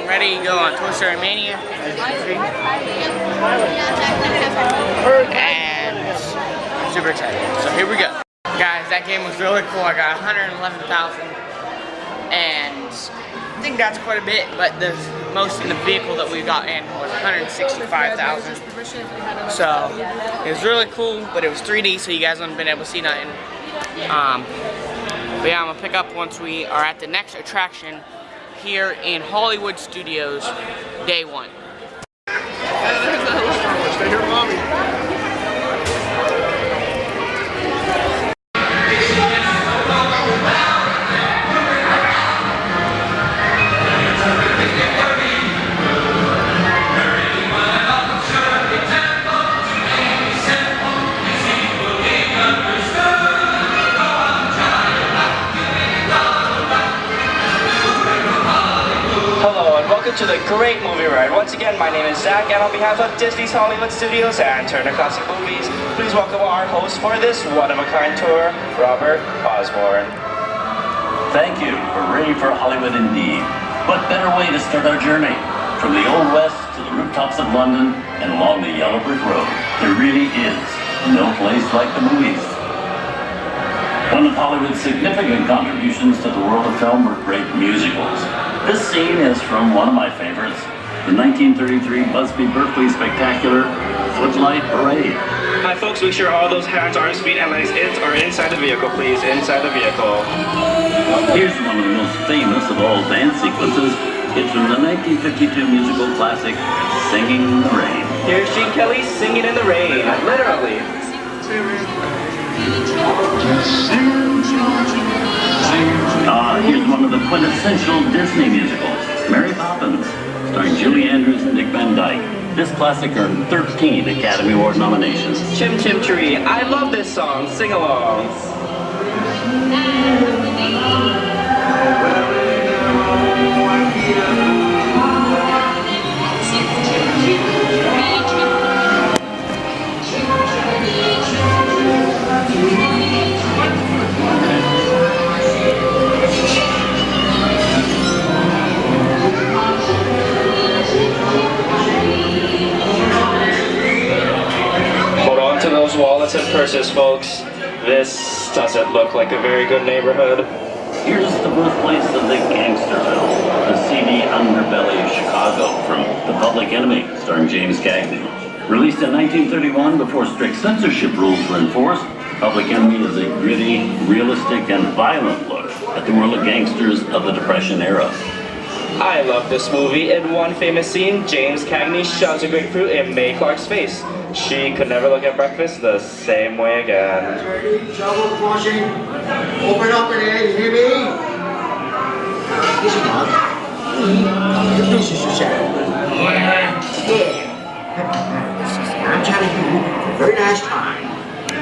ready to go on Toy Story Mania, as you can see. And I'm super excited. So here we go. Guys, that game was really cool. I got 111,000. And I think that's quite a bit, but the most in the vehicle that we got in was 165,000. So it was really cool, but it was 3D, so you guys wouldn't have been able to see nothing. But yeah, I'm gonna pick up once we are at the next attraction here in Hollywood Studios, day 1. Stay here, Mommy. To the great movie ride. Once again, my name is Zach, and on behalf of Disney's Hollywood Studios and Turner Classic Movies, please welcome our host for this one-of-a-kind tour, Robert Osborne. Thank you. We're ready for Hollywood indeed. What better way to start our journey? From the Old West to the rooftops of London and along the yellow brick road, there really is no place like the movies. One of Hollywood's significant contributions to the world of film were great musicals. This scene is from one of my favorites, the 1933 Busby Berkeley Spectacular Footlight Parade. Hi folks, make sure all those hands, arms, feet, and legs are inside the vehicle, please. Inside the vehicle. Here's one of the most famous of all dance sequences. It's from the 1952 musical classic, Singing in the Rain. Here's Gene Kelly singing in the rain, literally. Here's one of the quintessential Disney musicals, Mary Poppins, starring Julie Andrews and Dick Van Dyke. This classic earned 13 Academy Award nominations. Chim Chim Tree, I love this song, sing along. Wallets and purses, folks. This doesn't look like a very good neighborhood. Here's the birthplace of the gangster film, the seedy underbelly of Chicago, from The Public Enemy, starring James Cagney. Released in 1931 before strict censorship rules were enforced, Public Enemy is a gritty, realistic, and violent look at the world of gangsters of the Depression era. I love this movie. In one famous scene, James Cagney shoves a grapefruit in Mae Clark's face. She could never look at breakfast the same way again. Ready? Shovel washing. Open up in there, you hear me? Easy, Mom. The pieces you said. Yeah. I'm telling you, very nice time.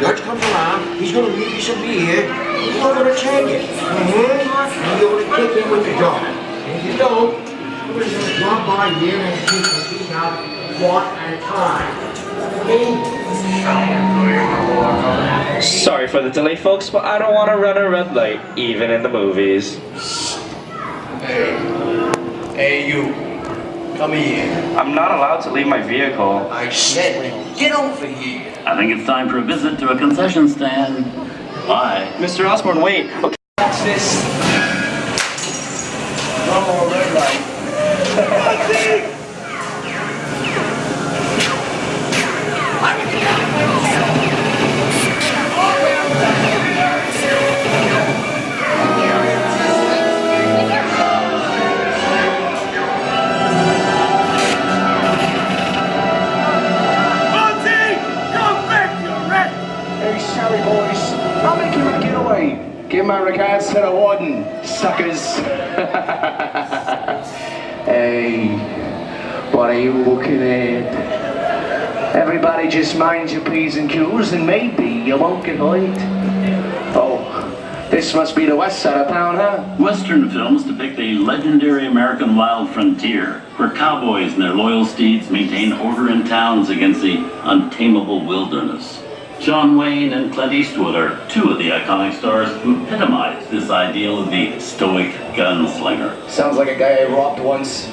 Judge comes around, he's going to leave you some beer, you're going to take it. And you're going to kick in with the dog. If you don't, we're just going to drop by here and keep these out one at a time. Sorry for the delay, folks, but I don't want to run a red light, even in the movies. Hey, you. Come here. I'm not allowed to leave my vehicle. I said, get over here. I think it's time for a visit to a concession stand. Bye. Mr. Osborne, wait. Okay. What's this? No more red light. Sorry, boys. I'm making a getaway. Give my regards to the warden, suckers. Hey, what are you looking at? Everybody just mind your P's and Q's and maybe you won't get hurt. Oh, this must be the west side of town, huh? Western films depict a legendary American wild frontier, where cowboys and their loyal steeds maintain order in towns against the untamable wilderness. John Wayne and Clint Eastwood are two of the iconic stars who epitomize this ideal of the stoic gunslinger. Sounds like a guy I robbed once.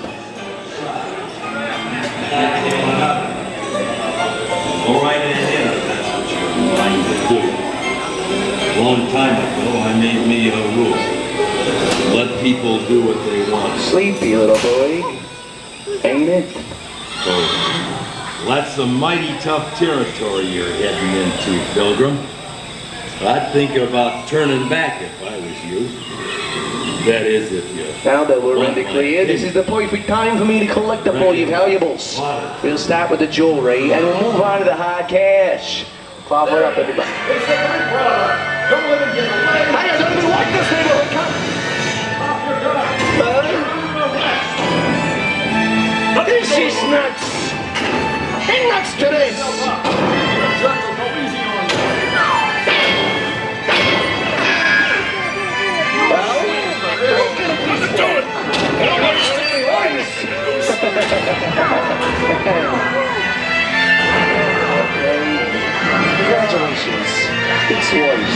Go right ahead if that's what you're inclined to do. A long time ago, I made me a rule. Let people do what they want. Sleepy little boy, ain't it? So, that's some mighty tough territory you're heading into, Pilgrim. I'd think about turning back if I was you. That is, if you... Now that we're in the clear, this is the perfect time for me to collect up all your valuables. We'll start with the jewelry, and we'll move on to the hard cash. Clobber up, everybody. Don't let him get away. I don't even like this neighborhood. This is nuts. Ain't nuts to this. Congratulations. It's yours.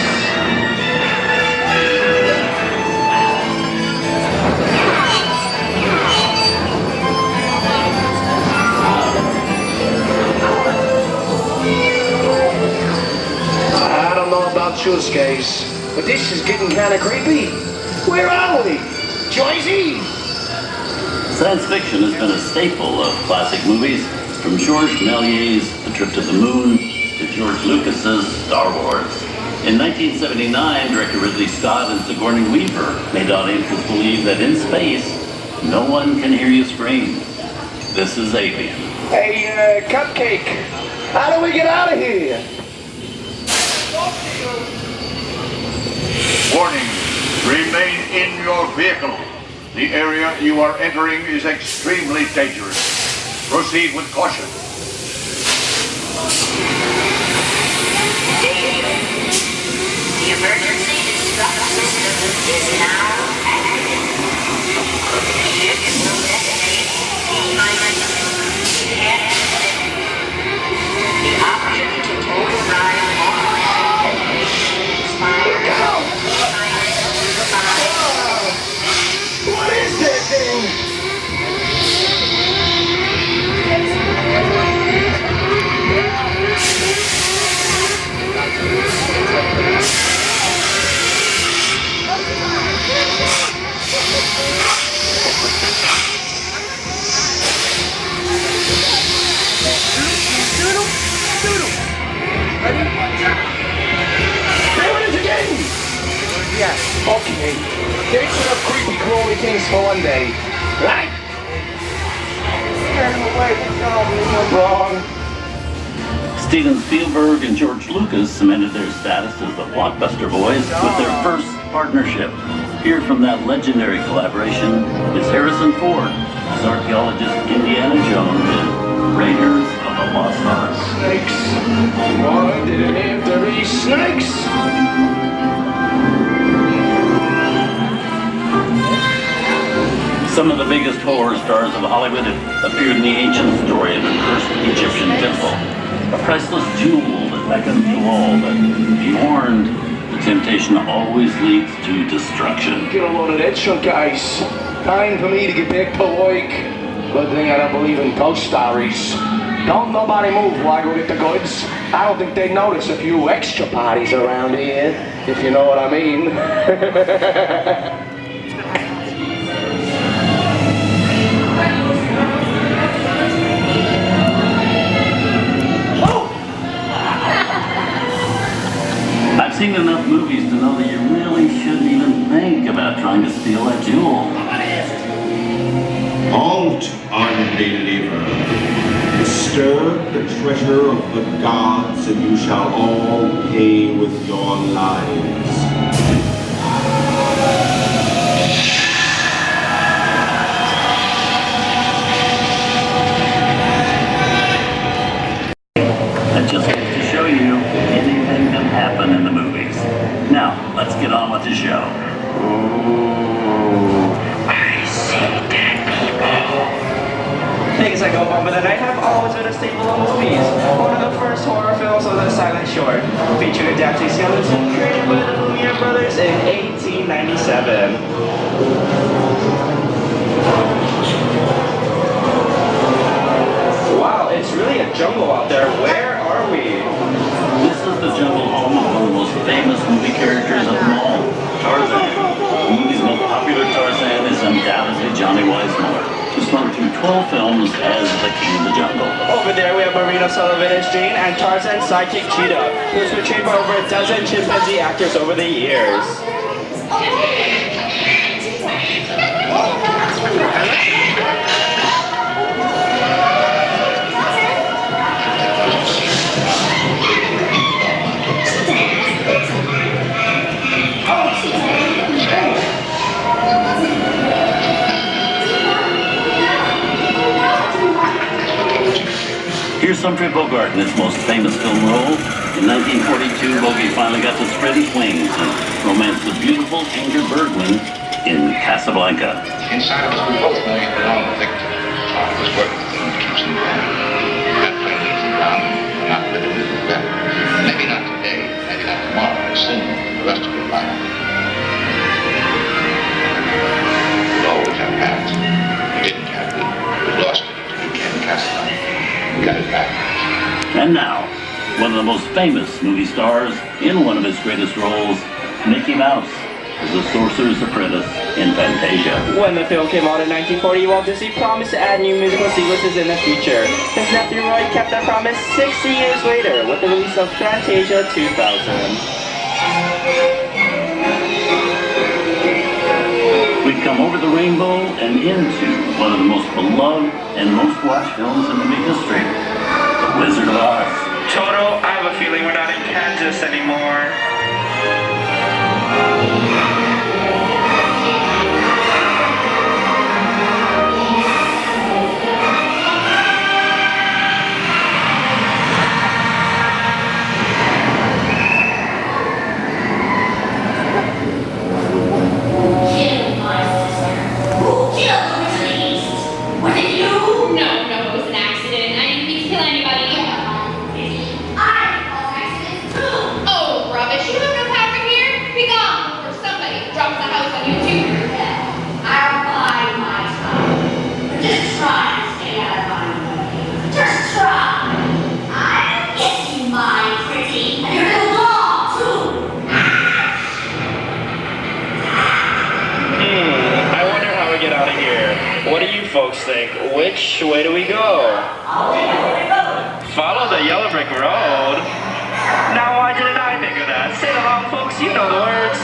I don't know about you guys, but this is getting kind of creepy. Where are we? Joycey? Science fiction has been a staple of classic movies, from George Méliès's The Trip to the Moon to George Lucas's Star Wars. In 1979, director Ridley Scott and Sigourney Weaver made audiences believe that in space, no one can hear you scream. This is Alien. Hey, Cupcake, how do we get out of here? Warning, remain in your vehicle. The area you are entering is extremely dangerous. Proceed with caution. The emergency destruct system is now active. Ship will detonate T-minus 10 seconds. The option to override all detonation expires T-minus 5. What is that thing? There it is again! Yes. Okay, there's enough creepy crawly things for one day, right? Turn him away. Wrong. Steven Spielberg and George Lucas cemented their status as the blockbuster boys with their first partnership. Here from that legendary collaboration is Harrison Ford as archaeologist Indiana Jones in Raiders of the Lost Ark. Snakes. Why did it have to be snakes? Some of the biggest horror stars of Hollywood have appeared in the ancient story of the cursed Egyptian temple. A priceless jewel that beckons to all, but be warned, the temptation always leads to destruction. Get a load of that shit, guys. Time for me to get back to work. Good thing I don't believe in ghost stories. Don't nobody move while I go get the goods. I don't think they'd notice a few extra parties around here, if you know what I mean. I've seen enough movies to know that you really shouldn't even think about trying to steal that jewel. Halt, unbeliever. Disturb the treasure of the gods, and you shall all pay with your lives. That just goes to show you anything can happen in the movies. Now, let's get on with the show. Things that go on with the night have always been a staple of movies. One of the first horror films was A Silent Shore, featuring adapted skeleton created by the Lumiere brothers in 1897. Sizemore to slug through 12 films as the King of the Jungle. Over there we have Marina Sullivan as Jane and Tarzan's sidekick Cheetah, who was portrayed by over a dozen chimpanzee actors over the years. Here's Humphrey Bogart in his most famous film role. In 1942, Bogey finally got to spread his wings and romance the beautiful Ingrid Bergman in Casablanca. Inside of us, we both know you belong to Victor. I was working with him to keep some ground. That plane is around, not living with him better. Maybe not today, maybe not tomorrow, but soon, the rest of your life. You'll always have past. You didn't have it. You lost it. You can't cast it. You got it back. And now, one of the most famous movie stars in one of his greatest roles, Mickey Mouse, as the Sorcerer's Apprentice in Fantasia. When the film came out in 1940, Walt Disney promised to add new musical sequences in the future. His nephew Roy kept that promise 60 years later with the release of Fantasia 2000. We've come over the rainbow and into one of the most beloved and most watched films in movie history, The Wizard of Oz. Toto, I have a feeling we're not in Kansas anymore. Folks think, which way do we go? Follow the yellow brick road. Now why didn't I think of that? Sing along, folks, you know the words.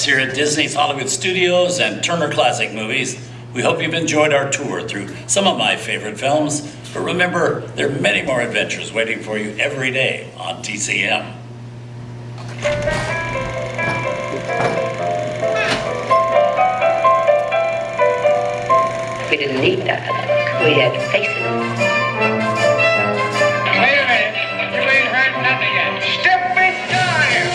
Here at Disney's Hollywood Studios and Turner Classic Movies, we hope you've enjoyed our tour through some of my favorite films, but remember, there are many more adventures waiting for you every day on TCM. We didn't need that. We had faces. Wait a minute. You ain't heard nothing yet. Step inside!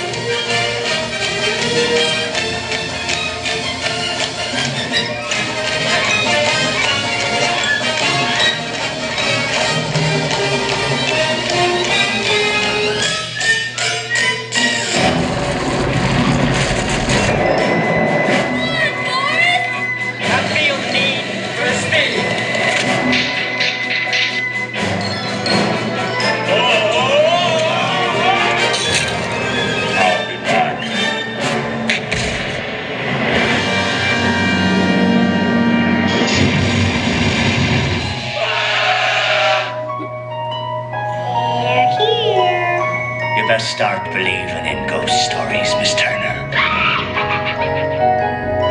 start believing in ghost stories, Miss Turner?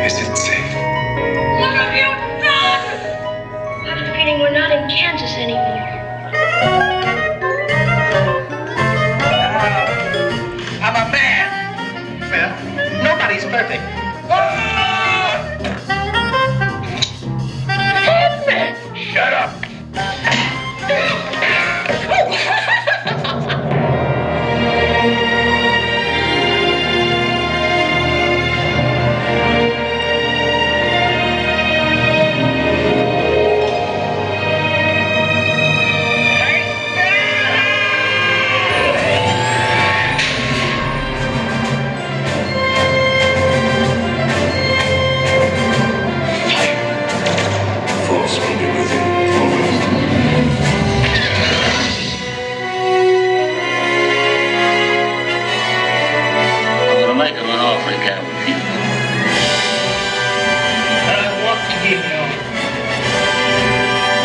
Is it safe? What have you done? I have a feeling we're not in Kansas anymore. I'm a man. Well, nobody's perfect. Shut up!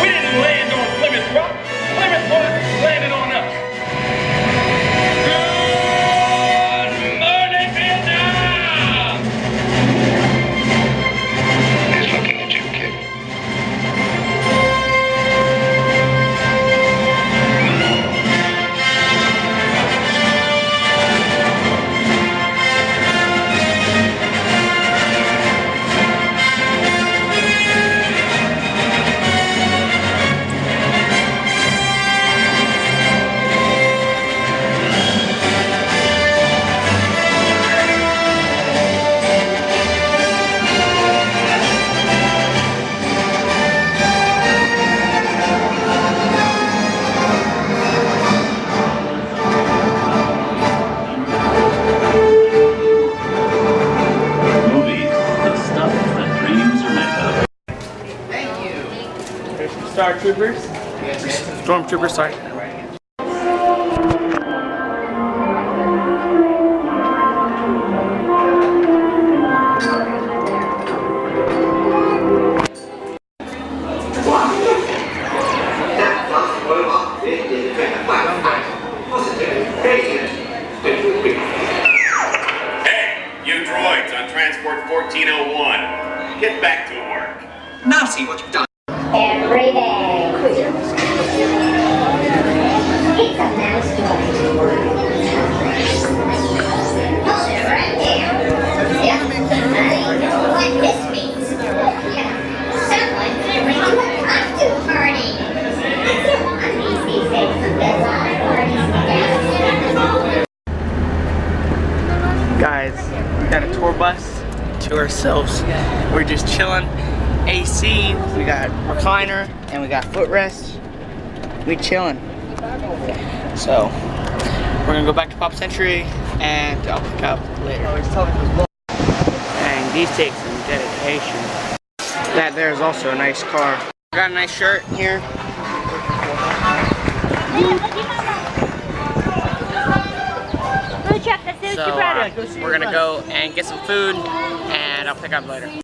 We didn't land on Plymouth Rock. Plymouth Rock landed on us. Good morning, Vietnam! He's looking at you, kid. Star Troopers? Stormtroopers, sorry. Hey, you droids on Transport 1401, get back to work. Now see what you've done. Every day. It's a mouse toy. Hold it right there. Yep, I know what this means. Yeah, someone's throwing a costume party. It's on these days. There's a lot of parties down. Guys, we got a tour bus to ourselves. We're just chilling. AC, we got recliner, and we got footrest. We chilling. So, we're gonna go back to Pop Century, and I'll pick up later. And these take some dedication. That there is also a nice car. Got a nice shirt here. So, we're gonna go and get some food, and I'll pick up later.